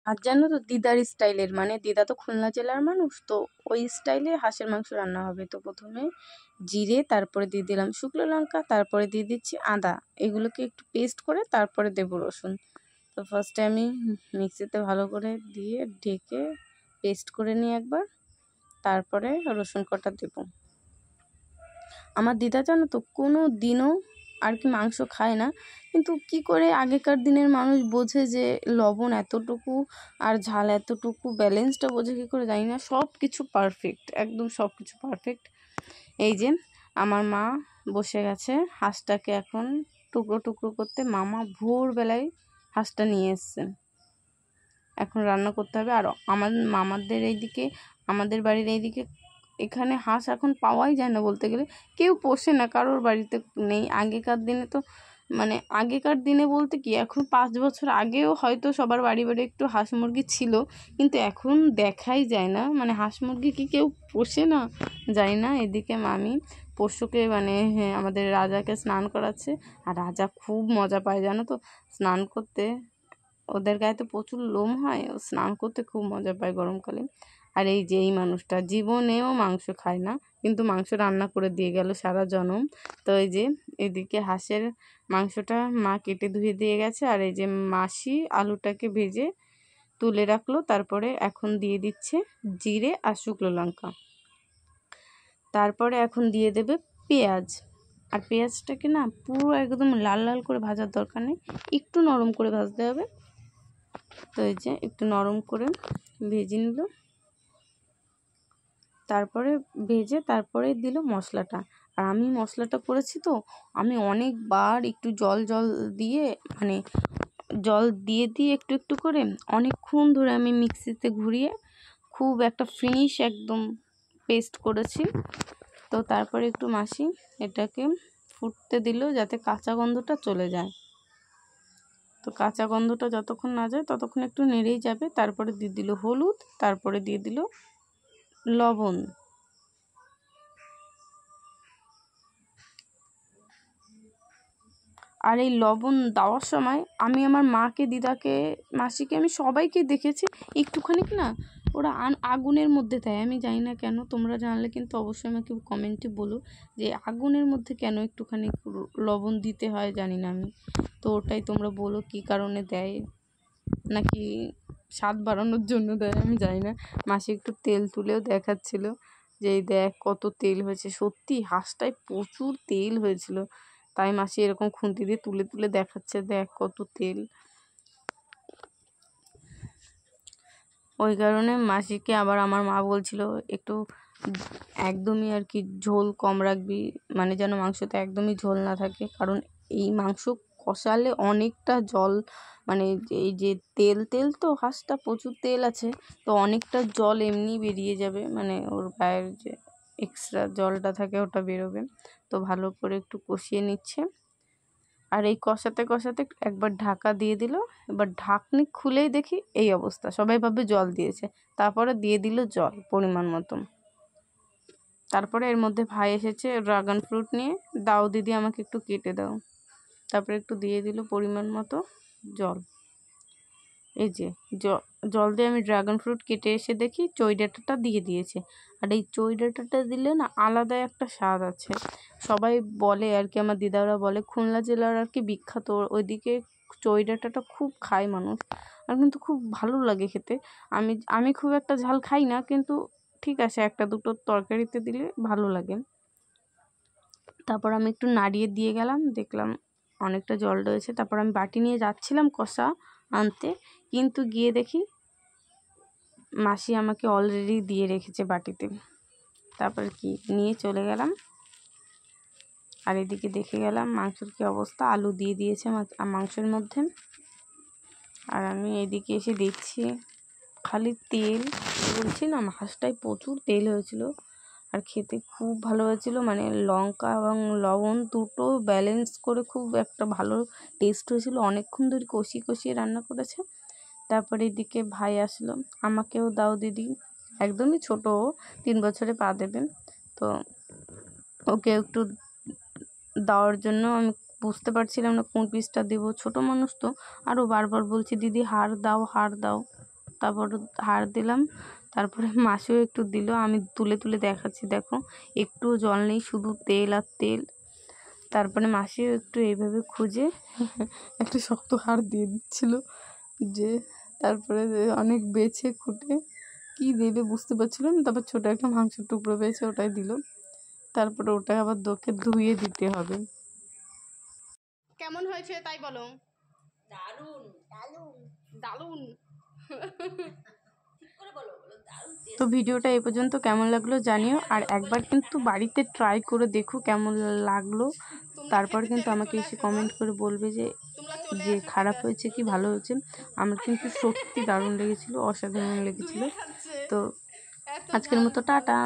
আর জানো তো দিদার স্টাইলের, মানে দিদা তো খুলনা জেলার মানুষ, তো ওই স্টাইলে হাঁসের মাংস রান্না হবে। তো প্রথমে জিরে, তারপরে দিয়ে দিলাম শুকনো লঙ্কা, তারপরে দিয়ে দিচ্ছি আদা। এগুলোকে একটু পেস্ট করে তারপরে দেবো রসুন। তো ফার্স্টে আমি মিক্সিতে ভালো করে দিয়ে ঢেকে পেস্ট করে নিই একবার, তারপরে রসুন কটা দেবো। আমার দিদা জানো তো কোনো দিনও আর কি মাংস খায় না, কিন্তু কি করে আগেকার দিনের মানুষ বোঝে যে লবণ এতটুকু আর ঝাল এতটুকু, ব্যালেন্সটা বোঝে কী করে জানি না। সব কিছু পারফেক্ট, একদম সব কিছু পারফেক্ট। এই যে আমার মা বসে গেছে হাঁসটাকে এখন টুকরো টুকরো করতে। মামা ভোরবেলায় হাঁসটা নিয়ে এসছে, এখন রান্না করতে হবে। আর মামাদের এইদিকে, আমাদের বাড়ির এইদিকে এখানে হাঁস এখন পাওয়াই যায় না বলতে গেলে, কেউ পোষে না, কারোর বাড়িতে নেই। আগেকার দিনে তো মানে আগেকার দিনে বলতে কি, এখন 5 বছর আগেও হয়তো সবার বাড়ি বাড়ি একটু হাঁস মুরগি ছিল, কিন্তু এখন দেখাই যায় না। মানে হাঁস মুরগি কি কেউ পোষে না, জানি না। এদিকে মামি পরশুকে মানে আমাদের রাজাকে স্নান করাচ্ছে, আর রাজা খুব মজা পায় জানো তো স্নান করতে। ওদের গায়ে তো প্রচুর লোম হয়, ও স্নান করতে খুব মজা পায় গরমকালে। আর এই যে এই মানুষটা জীবনেও মাংস খায় না, কিন্তু মাংস রান্না করে দিয়ে গেল সারা জনম। তো এই যে এদিকে হাঁসের মাংসটা মা কেটে ধুয়ে দিয়ে গেছে, আর এই যে মাসি আলুটাকে ভেজে তুলে রাখলো। তারপরে এখন দিয়ে দিচ্ছে জিরে আর শুকনো লঙ্কা, তারপরে এখন দিয়ে দেবে পেঁয়াজ। আর পেঁয়াজটাকে না পুরো একদম লাল লাল করে ভাজার দরকার নেই, একটু নরম করে ভাজতে হবে। তো এই যে একটু নরম করে ভেজে নিল, তারপরে ভেজে তারপরে দিল মশলাটা। আর আমি মশলাটা করেছি তো আমি অনেকবার একটু জল দিয়ে, মানে জল দিয়ে একটু একটু করে অনেকক্ষণ ধরে আমি মিক্সিতে ঘুরিয়ে খুব একটা ফিনিশ একদম পেস্ট করেছি। তো তারপরে একটু মাসি এটাকে ফুটতে দিল যাতে কাঁচা গন্ধটা চলে যায়। তো কাঁচা গন্ধটা যতক্ষণ না যায় ততক্ষণ একটু নেড়েই যাবে। তারপরে দিয়ে দিল হলুদ, তারপরে দিয়ে দিল লবণ। আর এই লবণ দেওয়ার সময় আমি আমার মাকে, দিদাকে, মাসিকে, আমি সবাইকে দেখেছি একটুখানি না ওরা আগুনের মধ্যে দেয়। আমি জানি না কেন, তোমরা জানলে কিন্তু অবশ্যই আমাকে কমেন্টে বলো যে আগুনের মধ্যে কেন একটুখানি লবণ দিতে হয়, জানি না আমি। তো ওটাই তোমরা বলো কী কারণে দেয়, নাকি স্বাদ বাড়ানোর জন্য দেয়, আমি জানি না। মাসি একটু তেল তুলেও দেখাচ্ছিল যে এই দেখ কত তেল হয়েছে। সত্যি হাঁসটায় প্রচুর তেল হয়েছিল, তাই মাসি এরকম খুন্তি দিয়ে তুলে তুলে দেখাচ্ছে দেখ কত তেল। ওই কারণে মাসিকে আবার আমার মা বলছিল একটু একদমই আর কি ঝোল কম রাখবি, মানে যেন মাংসতে একদমই ঝোল না থাকে, কারণ এই মাংস কষালে অনেকটা জল, মানে এই যে তেল তেল তো হাঁসটা প্রচুর তেল আছে, তো অনেকটা জল এমনি বেরিয়ে যাবে, মানে ওর গায়ের যে এক্সট্রা জলটা থাকে ওটা বেরোবে। তো ভালো করে একটু কষিয়ে নিচ্ছে। আর এই কষাতে কষাতে একবার ঢাকা দিয়ে দিল। এবার ঢাকনি খুলেই দেখি এই অবস্থা, সবাই ভাবে জল দিয়েছে। তারপরে দিয়ে দিল জল পরিমাণ মতন। তারপরে এর মধ্যে ভাই এসেছে ড্রাগন ফ্রুট নিয়ে, দাও দিদি আমাকে একটু কেটে দাও। তারপরে একটু দিয়ে দিল পরিমাণ মতো জল। এই যে জল দিয়ে আমি ড্রাগন ফ্রুট কেটে এসে দেখি চই ডাঁটাটা দিয়ে দিয়েছে। আর এই চই ডাঁটাটা দিলে না আলাদা একটা স্বাদ আছে। সবাই বলে আর কি, আমার দিদারা বলে খুলনা জেলার আর কি বিখ্যাত, ওইদিকে চই ডাঁটাটা খুব খায় মানুষ, আর কিন্তু খুব ভালো লাগে খেতে। আমি খুব একটা ঝাল খাই না, কিন্তু ঠিক আছে একটা দুটো তরকারিতে দিলে ভালো লাগে। তারপর আমি একটু নাড়িয়ে দিয়ে গেলাম, দেখলাম অনেকটা জল রয়েছে। তারপর আমি বাটি নিয়ে যাচ্ছিলাম কষা আনতে, কিন্তু গিয়ে দেখি মাসি আমাকে অলরেডি দিয়ে রেখেছে বাটিতে। তারপর কি নিয়ে চলে গেলাম, আর এদিকে দেখে গেলাম মাংসের কী অবস্থা। আলু দিয়ে দিয়েছে মাংসের মধ্যে, আর আমি এদিকে এসে দেখছি খালি তেল। বলছি না মাছটায় প্রচুর তেল হয়েছিল, আর খেতে খুব ভালো হয়েছিল। মানে লঙ্কা এবং লবণ দুটো ব্যালেন্স করে খুব একটা ভালো টেস্ট হয়েছিল। অনেকক্ষণ ধরে কষিয়ে রান্না করেছে। তারপরে এদিকে ভাই আসলো, আমাকেও দাও দিদি, একদমই ছোটো, 3 বছরে পা দেবে। তো ওকে একটু দেওয়ার জন্য আমি বুঝতে পারছিলাম না কোন পিসটা দেবো, ছোটো মানুষ তো। আরও বারবার বলছি দিদি হাড় দাও হাড় দাও। তারপর হাড় দিলাম, তারপরে মাসিও একটু দিল, আমি তুলে তুলে দেখাচ্ছি দেখো একটুও জল নেই, শুধু তেল আর তেল। তারপরে মাসিও একটু এইভাবে খুঁজে একটা শক্ত হাড় দিয়ে দিচ্ছিলো, যে তারপরে অনেক বেছে খুঁটে কি দেবে বুঝতে পারছিল না, তারপর ছোটো একটা মাংসের টুকরো পেয়েছে ওটাই দিল, তারপরে ওটা আবার ধুয়ে দিতে হবে। কেমন হয়েছে তাই বলো? দারুণ দারুণ দারুণ। ঠিক করে বলো, বলো দারুণ। তো ভিডিওটা এই পর্যন্ত কেমন লাগলো জানিও, আর একবার কিন্তু বাড়িতে ট্রাই করে দেখো কেমন লাগলো, তারপর কিন্তু আমাকে এসে কমেন্ট করে বলবে যে খারাপ হয়েছে কি ভালো হয়েছে। আমার কিন্তু সত্যি দারুণ লেগেছিলো, অসাধারণ লেগেছিলো। তো আজকের মতো টাটা।